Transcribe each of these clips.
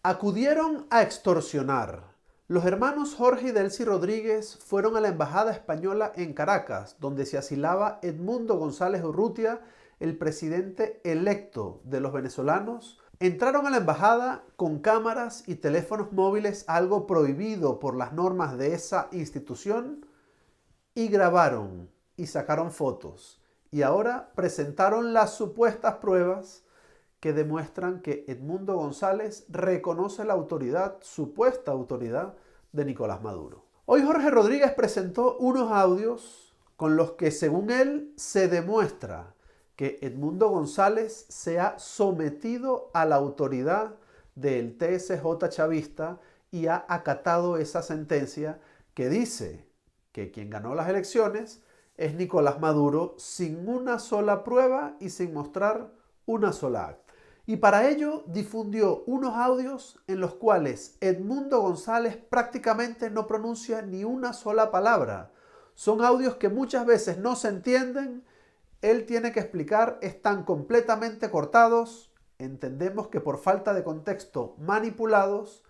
Acudieron a extorsionar. Los hermanos Jorge y Delcy Rodríguez fueron a la embajada española en Caracas, donde se asilaba Edmundo González Urrutia, el presidente electo de los venezolanos. Entraron a la embajada con cámaras y teléfonos móviles, algo prohibido por las normas de esa institución, y grabaron y sacaron fotos. Y ahora presentaron las supuestas pruebas que demuestran que Edmundo González reconoce la autoridad, supuesta autoridad, de Nicolás Maduro. Hoy Jorge Rodríguez presentó unos audios con los que, según él, se demuestra que Edmundo González se ha sometido a la autoridad del TSJ chavista y ha acatado esa sentencia que dice que quien ganó las elecciones es Nicolás Maduro, sin una sola prueba y sin mostrar una sola acta. Y para ello difundió unos audios en los cuales Edmundo González prácticamente no pronuncia ni una sola palabra. Son audios que muchas veces no se entienden, él tiene que explicar, están completamente cortados, entendemos que por falta de contexto manipulados,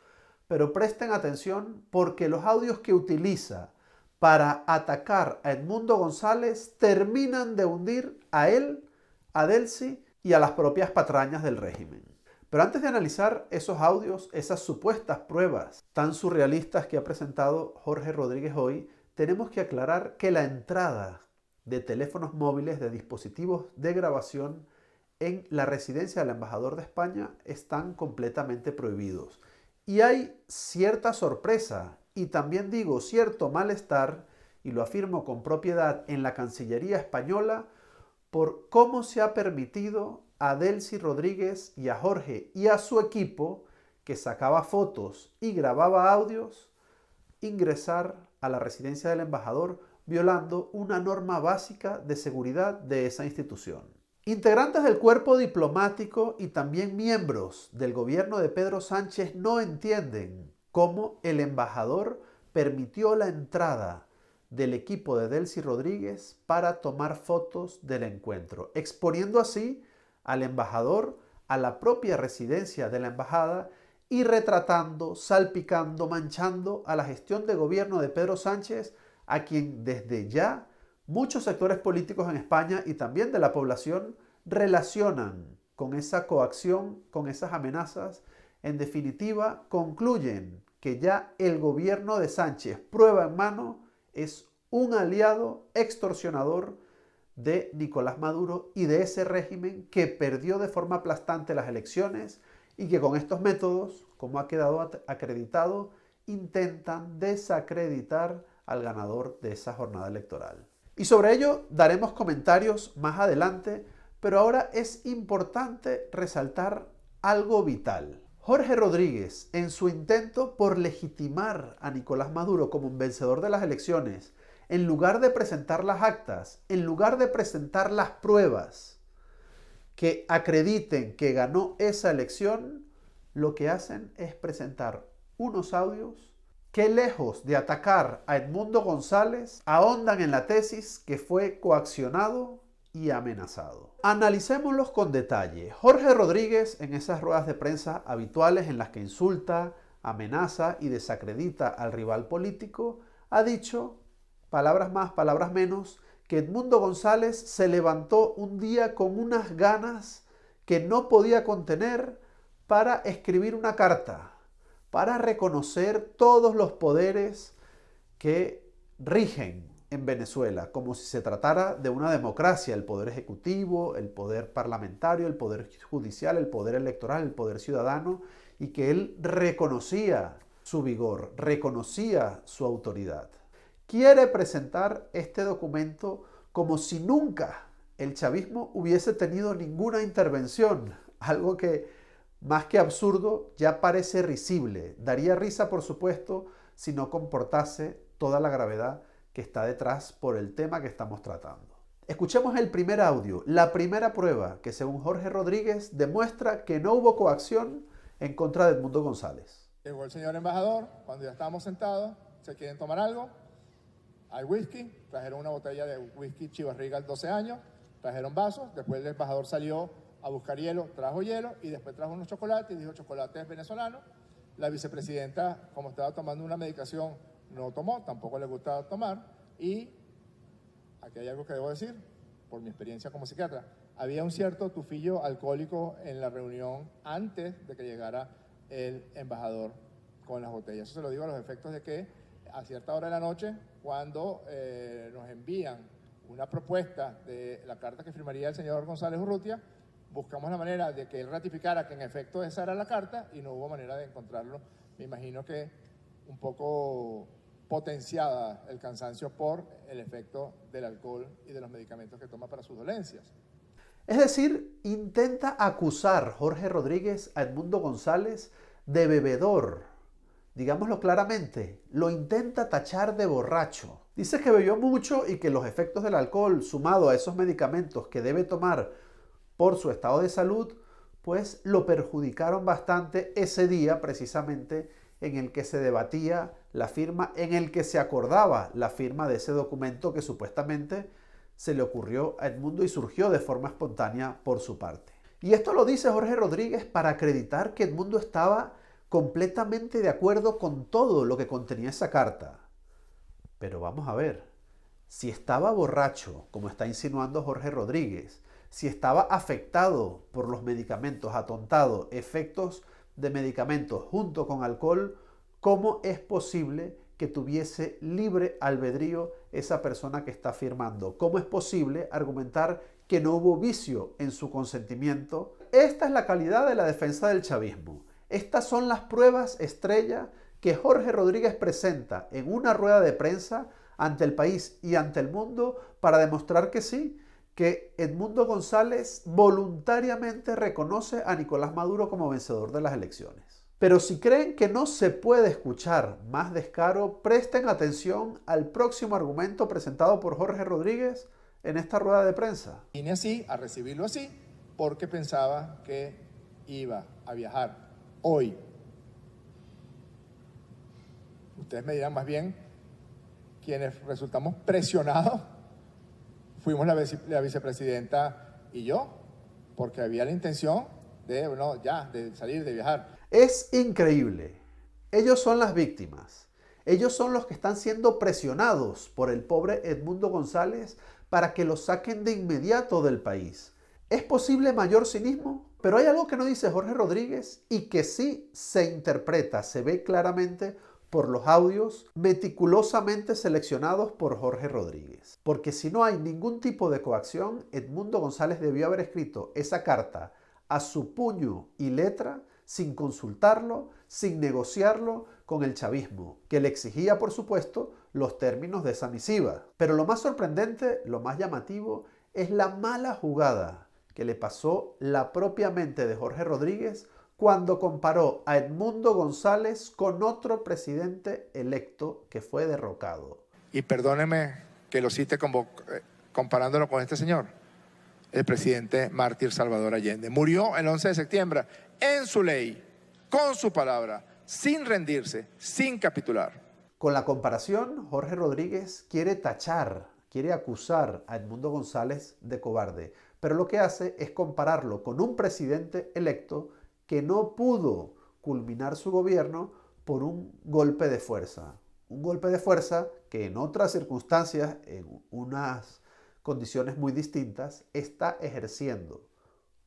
pero presten atención porque los audios que utiliza para atacar a Edmundo González terminan de hundir a él, a Delcy y a las propias patrañas del régimen. Pero antes de analizar esos audios, esas supuestas pruebas tan surrealistas que ha presentado Jorge Rodríguez hoy, tenemos que aclarar que la entrada de teléfonos móviles, de dispositivos de grabación en la residencia del embajador de España están completamente prohibidos. Y hay cierta sorpresa y también digo cierto malestar, y lo afirmo con propiedad, en la Cancillería española por cómo se ha permitido a Delcy Rodríguez y a Jorge y a su equipo, que sacaba fotos y grababa audios, ingresar a la residencia del embajador violando una norma básica de seguridad de esa institución. Integrantes del cuerpo diplomático y también miembros del gobierno de Pedro Sánchez no entienden cómo el embajador permitió la entrada del equipo de Delcy Rodríguez para tomar fotos del encuentro, exponiendo así al embajador a la propia residencia de la embajada y retratando, salpicando, manchando a la gestión de gobierno de Pedro Sánchez, a quien desde ya muchos sectores políticos en España y también de la población relacionan con esa coacción, con esas amenazas. En definitiva, concluyen que ya el gobierno de Sánchez, prueba en mano, es un aliado extorsionador de Nicolás Maduro y de ese régimen que perdió de forma aplastante las elecciones y que con estos métodos, como ha quedado acreditado, intentan desacreditar al ganador de esa jornada electoral. Y sobre ello daremos comentarios más adelante, pero ahora es importante resaltar algo vital. Jorge Rodríguez, en su intento por legitimar a Nicolás Maduro como un vencedor de las elecciones, en lugar de presentar las actas, en lugar de presentar las pruebas que acrediten que ganó esa elección, lo que hacen es presentar unos audios que, lejos de atacar a Edmundo González, ahondan en la tesis que fue coaccionado y amenazado. Analicémoslos con detalle. Jorge Rodríguez, en esas ruedas de prensa habituales en las que insulta, amenaza y desacredita al rival político, ha dicho, palabras más, palabras menos, que Edmundo González se levantó un día con unas ganas que no podía contener para escribir una carta, para reconocer todos los poderes que rigen en Venezuela, como si se tratara de una democracia, el poder ejecutivo, el poder parlamentario, el poder judicial, el poder electoral, el poder ciudadano, y que él reconocía su vigor, reconocía su autoridad. Quiere presentar este documento como si nunca el chavismo hubiese tenido ninguna intervención, algo que más que absurdo ya parece risible. Daría risa, por supuesto, si no comportase toda la gravedad que está detrás por el tema que estamos tratando. Escuchemos el primer audio, la primera prueba que, según Jorge Rodríguez, demuestra que no hubo coacción en contra de Edmundo González. Llegó el señor embajador, cuando ya estábamos sentados, ¿se quieren tomar algo? Hay whisky, trajeron una botella de whisky Chivas Regal 12 años, trajeron vasos, después el embajador salió a buscar hielo, trajo hielo y después trajo unos chocolates y dijo chocolate es venezolano. La vicepresidenta, como estaba tomando una medicación, no tomó, tampoco le gustaba tomar. Y aquí hay algo que debo decir, por mi experiencia como psiquiatra. Había un cierto tufillo alcohólico en la reunión antes de que llegara el embajador con las botellas. Eso se lo digo a los efectos de que a cierta hora de la noche, cuando nos envían una propuesta de la carta que firmaría el señor González Urrutia, buscamos la manera de que él ratificara que en efecto esa era la carta y no hubo manera de encontrarlo. Me imagino que un poco potenciada el cansancio por el efecto del alcohol y de los medicamentos que toma para sus dolencias. Es decir, intenta acusar Jorge Rodríguez a Edmundo González de bebedor. Digámoslo claramente, lo intenta tachar de borracho. Dice que bebió mucho y que los efectos del alcohol, sumado a esos medicamentos que debe tomar por su estado de salud, pues lo perjudicaron bastante ese día precisamente en el que se debatía la firma, en el que se acordaba la firma de ese documento que supuestamente se le ocurrió a Edmundo y surgió de forma espontánea por su parte. Y esto lo dice Jorge Rodríguez para acreditar que Edmundo estaba completamente de acuerdo con todo lo que contenía esa carta. Pero vamos a ver, si estaba borracho, como está insinuando Jorge Rodríguez, si estaba afectado por los medicamentos, atontado, efectos de medicamentos junto con alcohol, ¿cómo es posible que tuviese libre albedrío esa persona que está firmando? ¿Cómo es posible argumentar que no hubo vicio en su consentimiento? Esta es la calidad de la defensa del chavismo. Estas son las pruebas estrella que Jorge Rodríguez presenta en una rueda de prensa ante el país y ante el mundo para demostrar que sí, que Edmundo González voluntariamente reconoce a Nicolás Maduro como vencedor de las elecciones. Pero si creen que no se puede escuchar más descaro, presten atención al próximo argumento presentado por Jorge Rodríguez en esta rueda de prensa. Vine así, a recibirlo así, porque pensaba que iba a viajar hoy. Ustedes me dirán más bien, quienes resultamos presionados fuimos la vicepresidenta y yo, porque había la intención de, de salir, de viajar. Es increíble. Ellos son las víctimas. Ellos son los que están siendo presionados por el pobre Edmundo González para que lo saquen de inmediato del país. ¿Es posible mayor cinismo? Pero hay algo que no dice Jorge Rodríguez y que sí se interpreta, se ve claramente por los audios meticulosamente seleccionados por Jorge Rodríguez. Porque si no hay ningún tipo de coacción, Edmundo González debió haber escrito esa carta a su puño y letra sin consultarlo, sin negociarlo con el chavismo, que le exigía, por supuesto, los términos de esa misiva. Pero lo más sorprendente, lo más llamativo, es la mala jugada que le pasó la propia mente de Jorge Rodríguez cuando comparó a Edmundo González con otro presidente electo que fue derrocado. Y perdóneme que lo cite comparándolo con este señor, el presidente mártir Salvador Allende. Murió el 11 de septiembre en su ley, con su palabra, sin rendirse, sin capitular. Con la comparación, Jorge Rodríguez quiere tachar, quiere acusar a Edmundo González de cobarde, pero lo que hace es compararlo con un presidente electo que no pudo culminar su gobierno por un golpe de fuerza. Un golpe de fuerza que en otras circunstancias, en unas condiciones muy distintas, está ejerciendo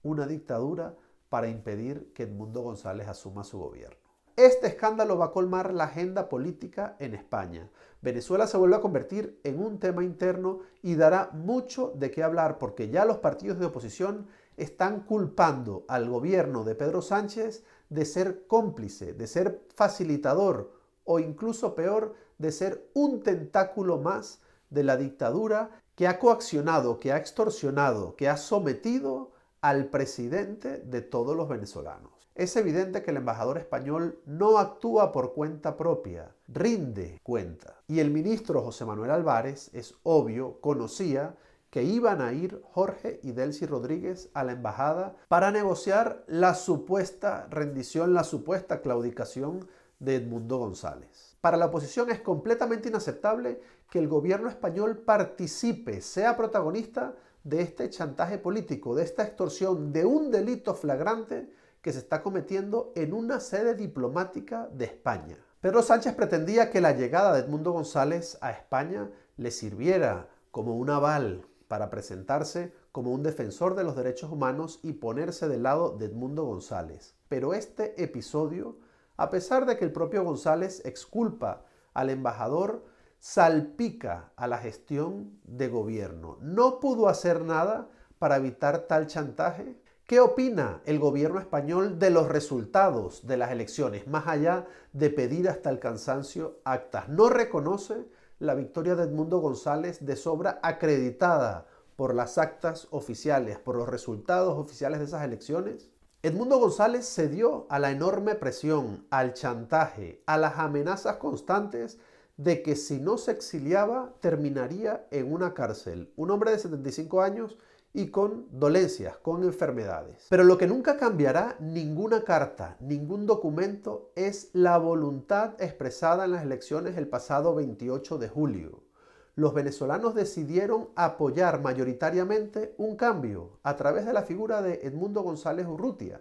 una dictadura para impedir que Edmundo González asuma su gobierno. Este escándalo va a colmar la agenda política en España. Venezuela se vuelve a convertir en un tema interno y dará mucho de qué hablar porque ya los partidos de oposición están culpando al gobierno de Pedro Sánchez de ser cómplice, de ser facilitador o incluso peor, de ser un tentáculo más de la dictadura que ha coaccionado, que ha extorsionado, que ha sometido al presidente de todos los venezolanos. Es evidente que el embajador español no actúa por cuenta propia, rinde cuenta. Y el ministro José Manuel Álvarez, es obvio, conocía que iban a ir Jorge y Delcy Rodríguez a la embajada para negociar la supuesta rendición, la supuesta claudicación de Edmundo González. Para la oposición es completamente inaceptable que el gobierno español participe, sea protagonista de este chantaje político, de esta extorsión, de un delito flagrante que se está cometiendo en una sede diplomática de España. Pedro Sánchez pretendía que la llegada de Edmundo González a España le sirviera como un aval para presentarse como un defensor de los derechos humanos y ponerse del lado de Edmundo González. Pero este episodio, a pesar de que el propio González exculpa al embajador, salpica a la gestión de gobierno. No pudo hacer nada para evitar tal chantaje. ¿Qué opina el gobierno español de los resultados de las elecciones, más allá de pedir hasta el cansancio actas? ¿No reconoce la victoria de Edmundo González de sobra acreditada por las actas oficiales, por los resultados oficiales de esas elecciones? Edmundo González cedió a la enorme presión, al chantaje, a las amenazas constantes de que si no se exiliaba terminaría en una cárcel. Un hombre de 75 años y con dolencias, con enfermedades. Pero lo que nunca cambiará ninguna carta, ningún documento, es la voluntad expresada en las elecciones el pasado 28 de julio. Los venezolanos decidieron apoyar mayoritariamente un cambio a través de la figura de Edmundo González Urrutia,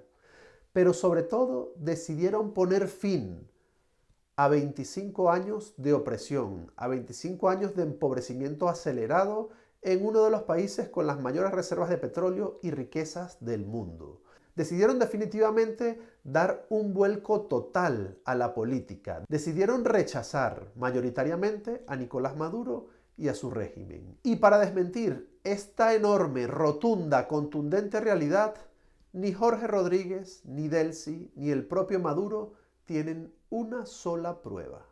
pero sobre todo decidieron poner fin a 25 años de opresión, a 25 años de empobrecimiento acelerado en uno de los países con las mayores reservas de petróleo y riquezas del mundo. Decidieron definitivamente dar un vuelco total a la política. Decidieron rechazar mayoritariamente a Nicolás Maduro y a su régimen. Y para desmentir esta enorme, rotunda, contundente realidad, ni Jorge Rodríguez, ni Delcy, ni el propio Maduro tienen una sola prueba.